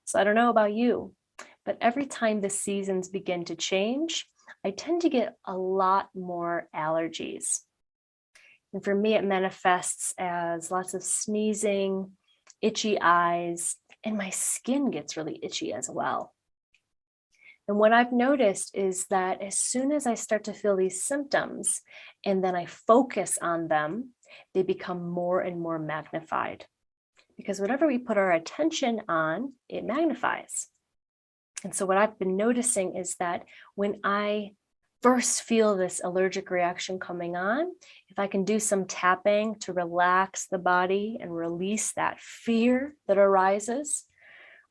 So I don't know about you, but every time the seasons begin to change, I tend to get a lot more allergies. And for me, it manifests as lots of sneezing, itchy eyes, and my skin gets really itchy as well. And what I've noticed is that as soon as I start to feel these symptoms and then I focus on them, they become more and more magnified. Because whatever we put our attention on, it magnifies. And so what I've been noticing is that when I first feel this allergic reaction coming on, if I can do some tapping to relax the body and release that fear that arises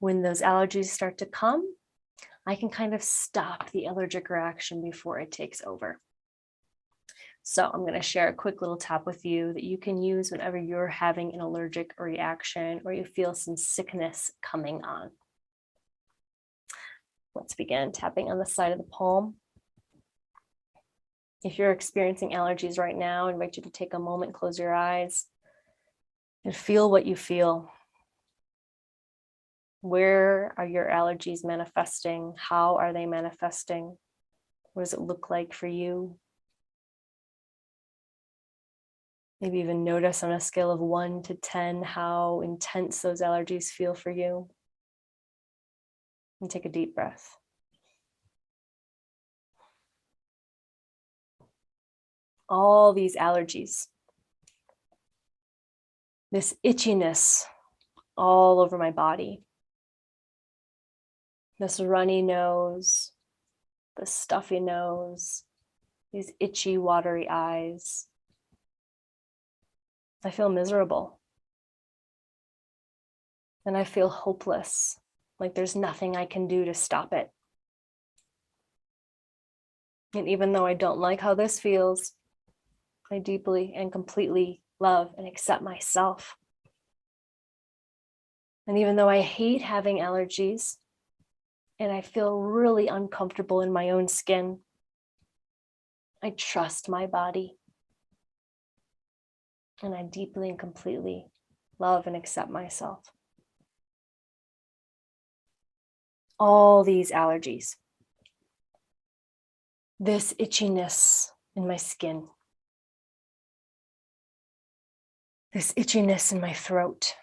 when those allergies start to come, I can kind of stop the allergic reaction before it takes over. So I'm going to share a quick little tap with you that you can use whenever you're having an allergic reaction or you feel some sickness coming on. Let's begin tapping on the side of the palm. If you're experiencing allergies right now, I invite you to take a moment, close your eyes, and feel what you feel. Where are your allergies manifesting? How are they manifesting? What does it look like for you? Maybe even notice on a scale of 1 to 10 how intense those allergies feel for you. And take a deep breath. All these allergies, this itchiness all over my body, this runny nose, the stuffy nose, these itchy, watery eyes. I feel miserable. And I feel hopeless, like there's nothing I can do to stop it. And even though I don't like how this feels, I deeply and completely love and accept myself. And even though I hate having allergies and I feel really uncomfortable in my own skin, I trust my body. And I deeply and completely love and accept myself. All these allergies, this itchiness in my skin, this itchiness in my throat,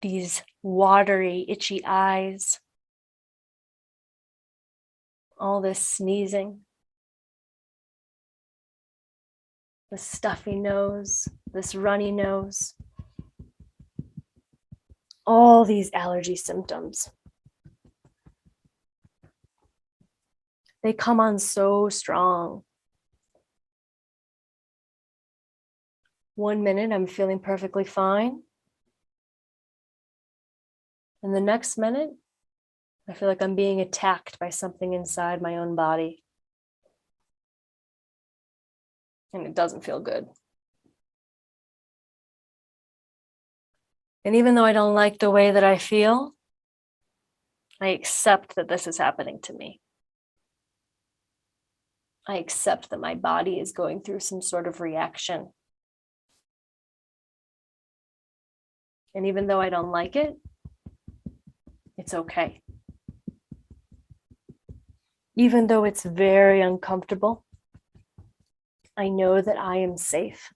these watery, itchy eyes, all this sneezing, the stuffy nose, this runny nose, all these allergy symptoms. They come on so strong. 1 minute, I'm feeling perfectly fine. And the next minute, I feel like I'm being attacked by something inside my own body. And it doesn't feel good. And even though I don't like the way that I feel, I accept that this is happening to me. I accept that my body is going through some sort of reaction. And even though I don't like it, it's okay. Even though it's very uncomfortable, I know that I am safe.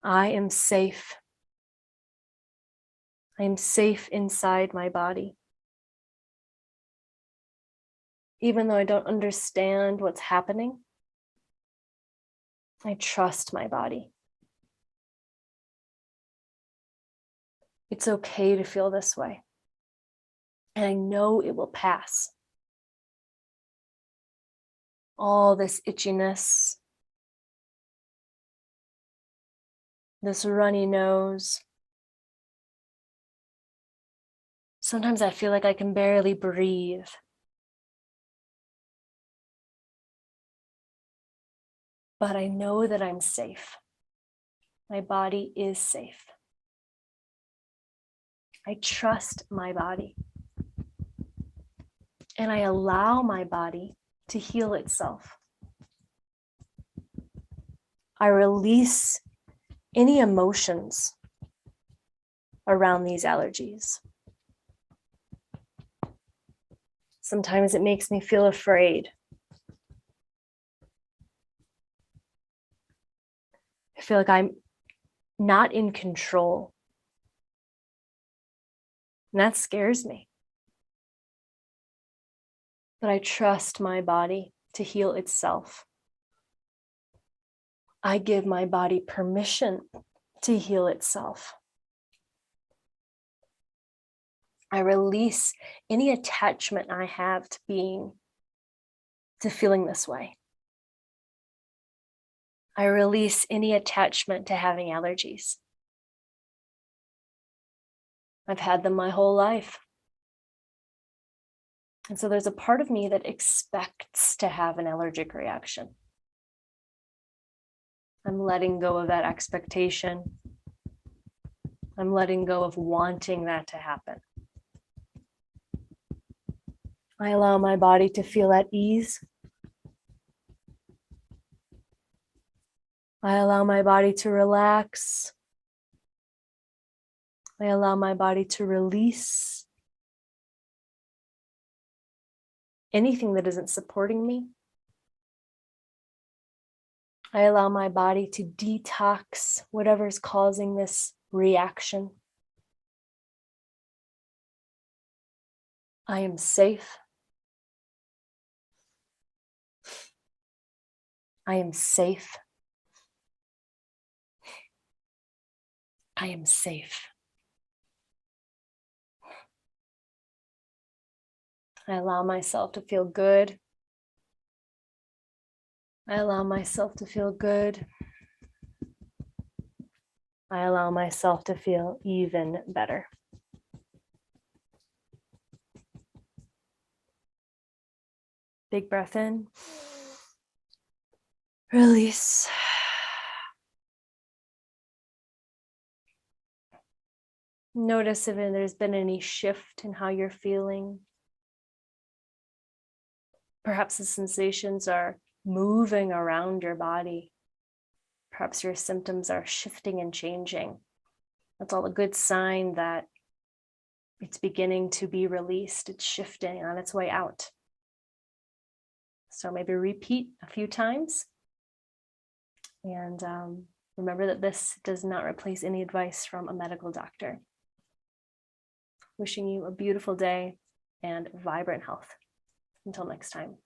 I am safe. I am safe inside my body. Even though I don't understand what's happening, I trust my body. It's okay to feel this way. And I know it will pass. All this itchiness, this runny nose. Sometimes I feel like I can barely breathe. But I know that I'm safe. My body is safe. I trust my body. And I allow my body to heal itself. I release any emotions around these allergies. Sometimes it makes me feel afraid. I feel like I'm not in control. And that scares me. But I trust my body to heal itself. I give my body permission to heal itself. I release any attachment I have to feeling this way. I release any attachment to having allergies. I've had them my whole life. And so there's a part of me that expects to have an allergic reaction. I'm letting go of that expectation. I'm letting go of wanting that to happen. I allow my body to feel at ease. I allow my body to relax. I allow my body to release anything that isn't supporting me. I allow my body to detox whatever's causing this reaction. I am safe. I am safe. I am safe. I allow myself to feel good. I allow myself to feel good. I allow myself to feel even better. Big breath in. Release. Notice if there's been any shift in how you're feeling. Perhaps the sensations are moving around your body. Perhaps your symptoms are shifting and changing. That's all a good sign that it's beginning to be released. It's shifting on its way out. So maybe repeat a few times. And remember that this does not replace any advice from a medical doctor. Wishing you a beautiful day and vibrant health. Until next time.